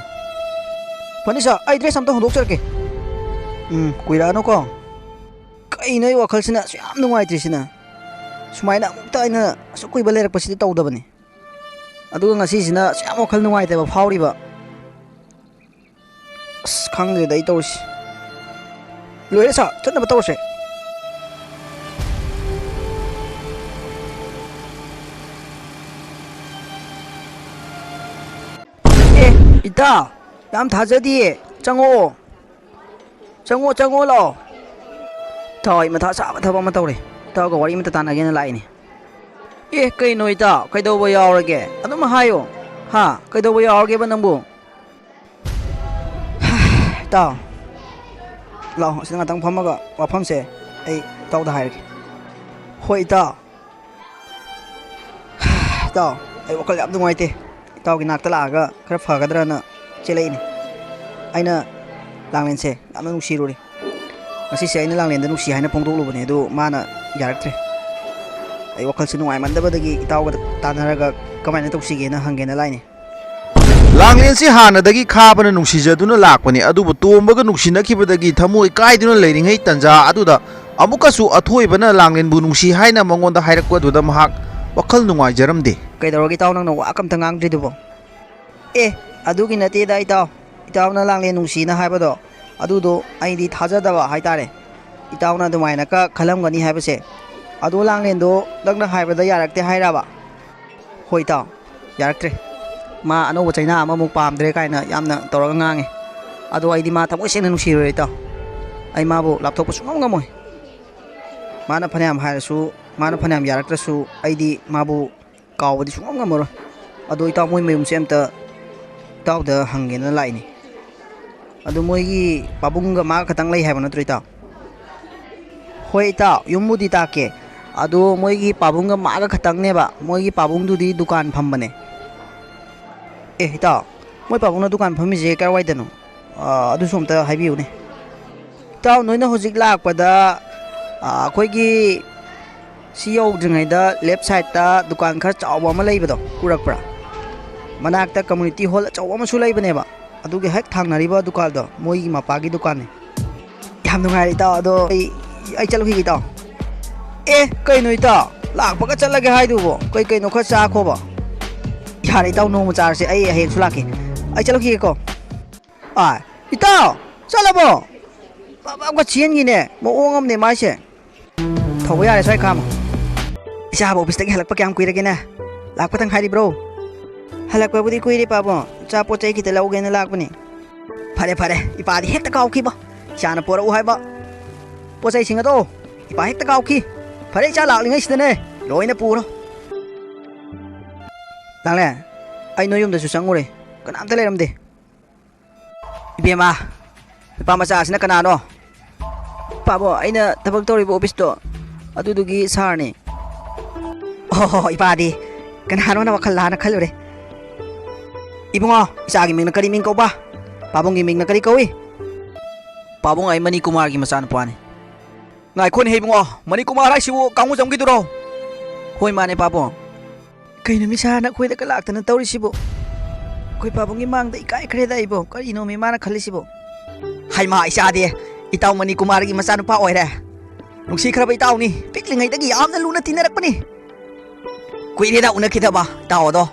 [SPEAKER 1] ꯐꯅꯤ ꯁꯥꯔ ꯑꯩ ꯗ꯭ꯔꯦꯁ ꯑꯝꯇ ꯍꯣꯡꯗꯣꯛꯆꯔꯛꯀꯦ ꯀꯨꯏꯔꯛꯑꯅꯨꯀꯣ ꯀꯩꯅꯣ ꯑꯩ ꯋꯥꯈꯜꯁꯤꯅ ꯌꯥꯝ ꯅꯨꯡꯉꯥꯏꯇ꯭ꯔꯤꯁꯤꯅ ꯁꯨꯃꯥꯏꯅ ꯑꯃꯨꯛꯇ ꯑꯩꯅ ꯑꯁꯨꯛ ꯀꯨꯏꯕ ꯂꯩꯔꯛꯄꯁꯤꯗꯤ ꯇꯧꯗꯕꯅꯤ ꯑꯗꯨꯒ ꯉꯁꯤꯁꯤꯅ ꯌꯥꯝ ꯋꯥꯈꯜ ꯅꯨꯡꯉꯥꯏꯇꯕ ꯐꯥꯎꯔꯤꯕ ꯑꯁ ꯈꯪꯗꯦꯗ ꯑꯩ ꯇꯧꯔꯤꯁꯤ ꯂꯣꯏꯔꯦ ꯁꯥꯔ ꯆꯠꯅꯕ ꯇꯧꯔꯁꯦ ꯏꯇꯥꯎ ꯌꯥꯝ ꯊꯥꯖꯗꯤꯌꯦ ꯆꯪꯉꯛꯑꯣ ꯂꯥꯛꯑꯣ ꯏꯇꯥꯎ ꯑꯩ ꯃꯊꯥ ꯁꯥꯕ ꯊꯕꯛ ꯑꯃ ꯇꯧꯔꯦ ꯏꯇꯥꯎꯒ ꯋꯥꯔꯤ ꯑꯃꯇ ꯇꯥꯟꯅꯒꯦꯅ ꯂꯥꯛꯏꯅꯦ ꯀꯩꯅꯣ ꯏꯇꯥꯎ ꯀꯩꯗꯧꯕ ꯌꯥꯎꯔꯒꯦ ꯑꯗꯨꯝ ꯍꯥꯏꯌꯣ ꯀꯩꯗꯧꯕ ꯌꯥꯎꯔꯒꯦꯕ ꯅꯪꯕꯨ ꯏꯇꯥꯎ ꯂꯥꯛꯑꯣ ꯑꯁꯤꯗ ꯉꯥꯛꯇꯪ ꯐꯝꯃꯒ ꯋꯥꯐꯝꯁꯦ ꯑꯩ ꯏꯇꯥꯎꯗ ꯍꯥꯏꯔꯒꯦ ꯍꯣꯏ ꯏꯇꯥꯎ ꯏꯇꯥꯎ ꯑꯩ ꯋꯥꯈꯜ ꯌꯥꯝ ꯅꯨꯡꯉꯥꯏꯇꯦ ꯏꯇꯥꯎꯒꯤ ꯅꯥꯛꯇ ꯂꯥꯛꯑꯒ ꯈꯔ ꯐꯒꯗ꯭ꯔꯅ ꯆꯦꯜꯂꯛꯏꯅꯤ ꯑꯩꯅ ꯂꯥꯡꯂꯦꯟꯁꯦ ꯌꯥꯝꯅ ꯅꯨꯡꯁꯤꯔꯨꯔꯦ ꯉꯁꯤꯁꯦ ꯑꯩꯅ ꯂꯥꯡꯂꯦꯟꯗ ꯅꯨꯡꯁꯤ ꯍꯥꯏꯅ ꯐꯣꯡꯗꯣꯛꯂꯨꯕꯅꯦ ꯑꯗꯨ ꯃꯥꯅ ꯌꯥꯔꯛꯇ꯭ꯔꯦ ꯑꯩ ꯋꯥꯈꯜꯁꯦ ꯅꯨꯡꯉꯥꯏꯃꯟꯗꯕꯗꯒꯤ ꯏꯇꯥꯎꯒ ꯇꯥꯟꯅꯔꯒ ꯀꯃꯥꯏꯅ ꯇꯧꯁꯤꯒꯦꯅ ꯍꯪꯒꯦꯅ ꯂꯥꯛꯏꯅꯦ
[SPEAKER 2] ꯂꯥꯡꯂꯦꯟꯁꯤ ꯍꯥꯟꯅꯗꯒꯤ ꯈꯥꯕꯅ ꯅꯨꯡꯁꯤꯖꯗꯨꯅ ꯂꯥꯛꯄꯅꯤ ꯑꯗꯨꯕꯨ ꯇꯣꯝꯕꯒ ꯅꯨꯡꯁꯤꯅꯈꯤꯕꯗꯒꯤ ꯊꯃꯣꯏ ꯀꯥꯏꯗꯨꯅ ꯂꯩꯔꯤꯉꯩ ꯇꯟꯖꯥ ꯑꯗꯨꯗ ꯑꯃꯨꯛꯀꯁꯨ ꯑꯊꯣꯏꯕꯅ ꯂꯥꯡꯂꯦꯟꯕꯨ ꯅꯨꯡꯁꯤ ꯍꯥꯏꯅ ꯃꯉꯣꯟꯗ ꯍꯥꯏꯔꯛꯄꯗꯨꯗ ꯃꯍꯥꯛ ꯋꯥꯈꯜ ꯅꯨꯡꯉꯥꯏꯖꯔꯝꯗꯦ
[SPEAKER 1] ꯀꯩꯗꯧꯔꯒꯦ ꯏꯇꯥꯎ ꯅꯪꯅ ꯋꯥ ꯑꯝꯇ ꯉꯥꯡꯗ꯭ꯔꯤꯗꯨꯕꯣ ꯑꯗꯨꯒꯤ ꯅꯠꯇꯦꯗ ꯏꯇꯥꯎꯅ ꯂꯥꯡꯂꯦꯟ ꯅꯨꯡꯁꯤꯅ ꯍꯥꯏꯕꯗꯣ ꯑꯗꯨꯗꯣ ꯑꯩꯗꯤ ꯊꯥꯖꯗꯕ ꯍꯥꯏꯇꯥꯔꯦ ꯏꯇꯥꯎꯅ ꯑꯗꯨꯃꯥꯏꯅꯀ ꯈꯜꯂꯝꯒꯅꯤ ꯍꯥꯏꯕꯁꯦ ꯑꯗꯣ ꯂꯥꯡꯂꯦꯟꯗꯣ ꯅꯪꯅ ꯍꯥꯏꯕꯗ ꯌꯥꯔꯛꯇꯦ ꯍꯥꯏꯔꯕ ꯍꯣꯏ ꯏꯇꯥꯎ ꯌꯥꯔꯛꯇ꯭ꯔꯦ ꯃꯥ ꯑꯅꯧꯕ ꯆꯩꯅꯥ ꯑꯃꯃꯨꯛ ꯄꯥꯝꯗ꯭ꯔꯦ ꯀꯥꯏꯅ ꯌꯥꯝꯅ ꯇꯧꯔꯒ ꯉꯥꯡꯉꯦ ꯑꯗꯣ ꯑꯩꯗꯤ ꯃꯥ ꯊꯃꯣꯏ ꯁꯦꯡꯅ ꯅꯨꯡꯁꯤꯔꯨꯔꯦ ꯏꯇꯥꯎ ꯑꯩ ꯃꯥꯕꯨ ꯂꯥꯞꯊꯣꯛꯄ ꯁꯨꯡꯉꯝ ꯉꯝꯃꯣꯏ ꯃꯥꯅ ꯐꯅꯌꯥꯝ ꯍꯥꯏꯔꯁꯨ ꯃꯥꯅ ꯐꯅꯌꯥꯝ ꯌꯥꯔꯛꯇ꯭ꯔꯁꯨ ꯑꯩꯗꯤ ꯃꯥꯕꯨ ꯀꯥꯎꯕꯗꯤ ꯁꯨꯡꯉꯝ ꯉꯝꯃꯔꯣꯏ ꯑꯗꯣ ꯏꯇꯥꯎ ꯃꯣꯏ ꯃꯌꯨꯝꯁꯦ ꯑꯝꯇ ꯏꯇꯥꯎꯗ ꯍꯪꯒꯦꯅ ꯂꯥꯛꯏꯅꯤ ꯑꯗꯨ ꯃꯣꯏꯒꯤ ꯄꯥꯕꯨꯡꯒ ꯃꯥꯒ ꯈꯛꯇꯪ ꯂꯩ ꯍꯥꯏꯕ ꯅꯠꯇ꯭ꯔꯣ ꯏꯇꯥꯎ ꯍꯣꯏ ꯏꯇꯥꯎ ꯌꯨꯝꯕꯨꯗꯤ ꯇꯥꯛꯀꯦ ꯑꯗꯣ ꯃꯣꯏꯒꯤ ꯄꯥꯕꯨꯡꯒ ꯃꯥꯒ ꯈꯛꯇꯪꯅꯦꯕ ꯃꯣꯏꯒꯤ ꯄꯥꯕꯨꯡꯗꯨꯗꯤ ꯗꯨꯀꯥꯟ ꯐꯝꯕꯅꯦ ꯏꯇꯥꯎ ꯃꯣꯏ ꯄꯥꯕꯨꯡꯅ ꯗꯨꯀꯥꯟ ꯐꯝꯃꯤꯁꯦ ꯀꯥꯏꯋꯥꯏꯗꯅꯣ ꯑꯗꯨꯁꯨ ꯑꯝꯇ ꯍꯥꯏꯕꯤꯌꯨꯅꯦ ꯏꯇꯥꯎ ꯅꯣꯏꯅ ꯍꯧꯖꯤꯛ ꯂꯥꯛꯄꯗ ꯑꯩꯈꯣꯏꯒꯤ ꯁꯤ ꯌꯧꯗ꯭ꯔꯤꯉꯩꯗ ꯂꯦꯐ ꯁꯥꯏꯗꯠꯇ ꯗꯨꯀꯥꯟ ꯈꯔ ꯆꯥꯎꯕ ꯑꯃ ꯂꯩꯕꯗꯣ ꯎꯔꯛꯄ꯭ꯔꯥ ꯃꯅꯥꯛꯇ ꯀꯝꯃꯨꯅꯤꯇꯤ ꯍꯣꯜ ꯑꯆꯧꯕ ꯑꯃꯁꯨ ꯂꯩꯕꯅꯦꯕ ꯑꯗꯨꯒꯤ ꯍꯦꯛ ꯊꯪꯅꯔꯤꯕ ꯗꯨꯀꯥꯟꯗꯣ ꯃꯣꯏꯒꯤ ꯃꯄꯥꯒꯤ ꯗꯨꯀꯥꯟꯅꯦ ꯌꯥꯝ ꯅꯨꯡꯉꯥꯏꯔꯦ ꯏꯇꯥꯎ ꯑꯗꯣ ꯑꯩ ꯆꯠꯂꯨꯈꯤꯒꯦ ꯏꯇꯥꯎ ꯀꯩꯅꯣ ꯏꯇꯥꯎ ꯂꯥꯛꯄꯒ ꯆꯠꯂꯒꯦ ꯍꯥꯏꯗꯨꯕꯣ ꯀꯩꯅꯣ ꯈꯔ ꯆꯥꯈꯣꯕ ꯌꯥꯔꯦ ꯏꯇꯥꯎ ꯅꯣꯡꯃ ꯆꯥꯔꯁꯦ ꯑꯩ ꯍꯌꯦꯡꯁꯨ ꯂꯥꯛꯀꯦ ꯑꯩ ꯆꯠꯂꯨꯈꯤꯒꯦꯀꯣ ꯏꯇꯥꯎ ꯆꯠꯂꯕꯣ ꯑꯃꯨꯛꯀ ꯆꯦꯟꯈꯤꯅꯦ ꯃꯑꯣꯡ ꯑꯃꯅꯦ ꯃꯥꯏꯁꯦ ꯊꯧꯕ ꯌꯥꯔꯦ ꯁ꯭ꯋꯥꯏ ꯈꯥꯝꯃꯣ ꯏꯆꯥꯕꯨ ꯑꯣꯐꯤꯁꯇꯒꯤ ꯍꯜꯂꯛꯄ ꯀꯌꯥꯝ ꯀꯨꯏꯔꯒꯦꯅꯦ ꯂꯥꯛꯄꯇꯪ ꯍꯥꯏꯔꯤꯕ꯭ꯔꯣ ꯍꯜꯂꯛꯄꯕꯨꯗꯤ ꯀꯨꯏꯔꯦ ꯄꯥꯕꯨꯡ ꯄꯣꯠ ꯆꯩ ꯈꯤꯇ ꯂꯧꯒꯦꯅ ꯂꯥꯛꯄꯅꯤ ꯐꯔꯦ ꯏꯄꯥꯗꯤ ꯍꯦꯛꯇ ꯀꯥꯎꯈꯤꯕ ꯏꯆꯥꯅ ꯄꯣꯔꯛꯎ ꯍꯥꯏꯕ ꯄꯣꯠ ꯆꯩꯁꯤꯡ ꯑꯗꯣ ꯏꯄꯥ ꯍꯦꯛꯇ ꯀꯥꯎꯈꯤ ꯐꯔꯦ ꯏꯆꯥ ꯂꯥꯛꯂꯤꯉꯩꯁꯤꯗꯅꯦ ꯂꯣꯏꯅ ꯄꯨꯔꯣ ꯂꯥꯡꯂꯦꯟ ꯑꯩ ꯅꯣꯏ ꯌꯨꯝꯗꯁꯨ ꯆꯪꯉꯨꯔꯦ ꯀꯅꯥꯝꯇ ꯂꯩꯔꯝꯗꯦ ꯏꯕꯦꯝꯃ ꯅꯨꯄꯥ ꯃꯆꯥꯁꯤꯅ ꯀꯅꯥꯅꯣ ꯄꯥꯕꯨꯡ ꯑꯩꯅ ꯊꯕꯛ ꯇꯧꯔꯤꯕ ꯑꯣꯐꯤꯁꯇꯣ ꯑꯗꯨꯗꯨꯒꯤ ꯁꯥꯔꯅꯤ ꯏꯄꯥꯗꯤ ꯀꯅꯥꯅꯣꯅ ꯋꯥꯈꯜ ꯂꯥꯟꯅ ꯈꯜꯂꯨꯔꯦ ꯏꯕꯨꯡꯉꯣ ꯏꯆꯥꯒꯤ ꯃꯤꯡꯅ ꯀꯔꯤ ꯃꯤꯡ ꯀꯧꯕ ꯄꯥꯕꯨꯡꯒꯤ ꯃꯤꯡꯅ ꯀꯔꯤ ꯀꯧꯏ ꯄꯥꯕꯨꯡ ꯑꯩ ꯃꯅꯤꯀꯨꯃꯥꯔꯒꯤ ꯃꯆꯥꯅꯨꯄꯥꯅꯤ ꯉꯥꯏꯈꯣꯅꯦ ꯏꯕꯨꯡꯉꯣ ꯃꯅꯤꯀꯨꯃꯥꯔ ꯍꯥꯏꯁꯤꯕꯨ ꯀꯥꯡꯉꯨꯖꯝꯒꯤꯗꯨꯔꯣ ꯍꯣꯏ ꯃꯥꯅꯦ ꯄꯥꯕꯨꯡ ꯀꯩꯅꯣ ꯃꯤꯁꯥꯅ ꯑꯩꯈꯣꯏꯗꯒ ꯂꯥꯛꯇꯅ ꯇꯧꯔꯤꯁꯤꯕꯨ ꯑꯩꯈꯣꯏ ꯄꯥꯕꯨꯡꯒꯤ ꯃꯥꯡꯗ ꯏꯀꯥꯏꯈ꯭ꯔꯦꯗ ꯑꯩꯕꯣ ꯀꯔꯤꯅꯣ ꯃꯤ ꯃꯥꯅ ꯈꯜꯂꯤꯁꯤꯕꯨ ꯍꯩꯃꯥ ꯏꯆꯥꯗꯤ ꯏꯇꯥꯎ ꯃꯅꯤꯀꯨꯃꯥꯔꯒꯤ ꯃꯆꯥꯅꯨꯄꯥ ꯑꯣꯏꯔꯦ ꯅꯨꯡꯁꯤꯈ꯭ꯔꯕ ꯏꯇꯥꯎꯅꯤ ꯄꯤꯛꯂꯤꯉꯩꯗꯒꯤ ꯌꯥꯝꯅ ꯂꯨꯅ ꯇꯤꯟꯅꯔꯛꯄꯅꯤ ꯀꯨꯏꯔꯦꯗ ꯎꯅꯈꯤꯗꯕ ꯏꯇꯥꯎ ꯑꯗꯣ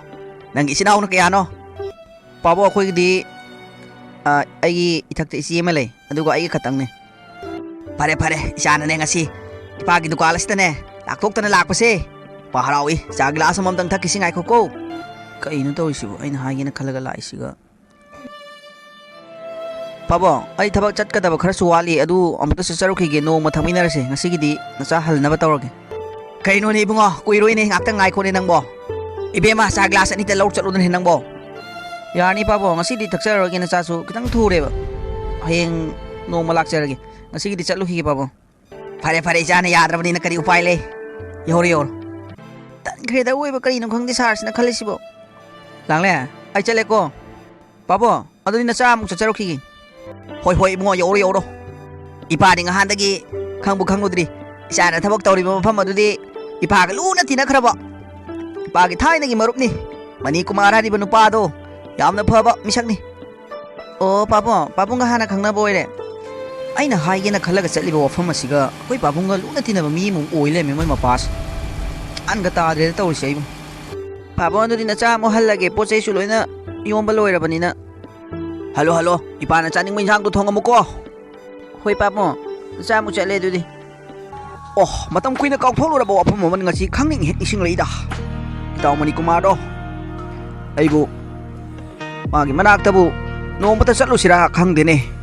[SPEAKER 1] ꯅꯪꯒꯤ ꯏꯆꯤꯟ ꯏꯅꯥꯎꯅ ꯀꯌꯥꯅꯣ ꯄꯥꯕꯨꯡ ꯑꯩꯈꯣꯏꯒꯤꯗꯤ ꯑꯩꯒꯤ ꯏꯊꯛꯇ ꯏꯆꯦ ꯑꯃ ꯂꯩ ꯑꯗꯨꯒ ꯑꯩꯒꯤ ꯈꯛꯇꯪꯅꯤ ꯐꯔꯦ ꯏꯆꯥꯅꯅꯦ ꯉꯁꯤ ꯏꯄꯥꯒꯤ ꯗꯨꯀꯥꯟ ꯑꯁꯤꯗꯅꯦ ꯂꯥꯛꯊꯣꯛꯇꯅ ꯂꯥꯛꯄꯁꯦ ꯏꯄꯥ ꯍꯔꯥꯎꯏ ꯆꯥ ꯒꯤꯂꯥꯁ ꯑꯃꯃꯝꯇꯪ ꯊꯛꯈꯤꯁꯤ ꯉꯥꯏꯈꯣꯀꯣ ꯀꯩꯅꯣ ꯇꯧꯔꯤꯁꯤꯕꯨ ꯑꯩꯅ ꯍꯥꯏꯒꯦꯅ ꯈꯜꯂꯒ ꯂꯥꯛꯏꯁꯤꯒ ꯄꯥꯕꯨꯡ ꯑꯩ ꯊꯕꯛ ꯆꯠꯀꯗꯕ ꯈꯔꯁꯨ ꯋꯥꯠꯂꯤ ꯑꯗꯨ ꯑꯃꯨꯛꯇ ꯆꯠꯆꯔꯨꯈꯤꯒꯦ ꯅꯣꯡꯃ ꯊꯛꯃꯤꯟꯅꯔꯁꯦ ꯉꯁꯤꯒꯤꯗꯤ ꯅꯆꯥ ꯍꯜꯅꯕ ꯇꯧꯔꯒꯦ ꯀꯩꯅꯣꯅꯦ ꯏꯕꯨꯡꯉꯣ ꯀꯨꯏꯔꯣꯏꯅꯦ ꯉꯥꯛꯇꯪ ꯉꯥꯏꯈꯣꯅꯦ ꯅꯪꯕꯣ ꯏꯕꯦꯝꯃ ꯆꯥ ꯒ꯭ꯂꯥꯁ ꯑꯅꯤꯇ ꯂꯧ ꯆꯠꯂꯨꯗꯅꯦ ꯅꯪꯕꯣ ꯌꯥꯔꯅꯤ ꯄꯥꯕꯨꯡ ꯉꯁꯤꯗꯤ ꯊꯛꯆꯔꯔꯣꯏꯒꯦ ꯅꯆꯥꯁꯨ ꯈꯤꯇꯪ ꯊꯨꯔꯦꯕ ꯍꯌꯦꯡ ꯅꯣꯡꯃ ꯂꯥꯛꯆꯔꯒꯦ ꯉꯁꯤꯒꯤꯗꯤ ꯆꯠꯂꯨꯈꯤꯒꯦ ꯄꯥꯕꯨꯡ ꯐꯔꯦ ꯏꯆꯥꯅ ꯌꯥꯗ꯭ꯔꯕꯅꯤꯅ ꯀꯔꯤ ꯎꯄꯥꯏ ꯂꯩ ꯌꯧꯔꯣ ꯇꯟꯈ꯭ꯔꯦꯗ ꯑꯣꯏꯕ ꯀꯔꯤꯅꯣ ꯈꯪꯗꯦ ꯁꯥꯔꯁꯤꯅ ꯈꯜꯂꯤꯁꯤꯕꯣ ꯂꯥꯡꯂꯦꯟ ꯑꯩ ꯆꯠꯂꯦꯀꯣ ꯄꯥꯕꯨꯡ ꯑꯗꯨꯗꯤ ꯅꯆꯥ ꯑꯃꯨꯛ ꯆꯠꯆꯔꯨꯈꯤꯒꯦ ꯍꯣꯏ ꯏꯕꯨꯡꯉꯣ ꯌꯧꯔꯣ ꯏꯄꯥꯗꯤ ꯉꯍꯥꯟꯗꯒꯤ ꯈꯪꯕꯨ ꯈꯪꯉꯨꯗ꯭ꯔꯤ ꯏꯆꯥꯅ ꯊꯕꯛ ꯇꯧꯔꯤꯕ ꯃꯐꯝ ꯑꯗꯨꯗꯤ ꯏꯄꯥꯒ ꯂꯨꯅ ꯇꯤꯟꯅꯈ꯭ꯔꯕ ꯏꯄꯥꯒꯤ ꯊꯥꯏꯅꯒꯤ ꯃꯔꯨꯞꯅꯤ ꯃꯅꯤꯀꯨꯃꯥꯔ ꯍꯥꯏꯔꯤꯕ ꯅꯨꯄꯥꯗꯣ ꯌꯥꯝꯅ ꯐꯕ ꯃꯤꯁꯛꯅꯤ ꯑꯣ ꯄꯥꯕꯨꯡꯒ ꯍꯥꯟꯅ ꯈꯪꯅꯕ ꯑꯣꯏꯔꯦ ꯑꯩꯅ ꯍꯥꯏꯒꯦꯅ ꯈꯜꯂꯒ ꯆꯠꯂꯤꯕ ꯋꯥꯐꯝ ꯑꯁꯤꯒ ꯑꯩꯈꯣꯏ ꯄꯥꯕꯨꯡꯒ ꯂꯨꯅ ꯇꯤꯟꯅꯕ ꯃꯤ ꯑꯃꯨꯛ ꯑꯣꯏ ꯂꯩꯔꯝꯃꯦ ꯃꯣꯏ ꯃꯄꯥꯁꯦ ꯒ꯭ꯌꯥꯟꯒ ꯇꯥꯗ꯭ꯔꯦꯗ ꯇꯧꯔꯤꯁꯦ ꯑꯩꯕꯨ ꯄꯥꯕꯨꯡ ꯑꯗꯨꯗꯤ ꯅꯆꯥ ꯑꯃꯨꯛ ꯍꯜꯂꯒꯦ ꯄꯣꯠ ꯆꯩꯁꯨ ꯂꯣꯏꯅ ꯌꯣꯝꯕ ꯂꯣꯏꯔꯕꯅꯤꯅ ꯍꯜꯂꯣ ꯍꯜꯂꯣ ꯏꯄꯥꯅ ꯆꯥꯅꯤꯡꯕ ꯏꯟꯁꯥꯡꯗꯣ ꯊꯣꯡꯉꯝꯃꯨꯀꯣ ꯍꯣꯏ ꯄꯥꯕꯨꯡ ꯅꯆꯥ ꯑꯃꯨꯛ ꯆꯠꯂꯦ ꯑꯗꯨꯗꯤ ꯑꯣ ꯃꯇꯝ ꯀꯨꯏꯅ ꯀꯥꯎꯊꯣꯛꯂꯨꯔꯕ ꯋꯥꯐꯝ ꯑꯃ ꯉꯁꯤ ꯈꯪꯅꯤꯡ ꯍꯦꯛ ꯅꯤꯡꯁꯤꯡꯂꯛꯏꯗ ꯏꯇꯥꯎ ꯃꯅꯤꯀꯨꯃꯥꯔꯗꯣ ꯑꯩꯕꯨ ꯃꯥꯒꯤ ꯃꯅꯥꯛꯇꯕꯨ ꯅꯣꯡꯃꯇ ꯆꯠꯂꯨꯁꯤꯔꯥ ꯈꯪꯗꯦꯅꯦ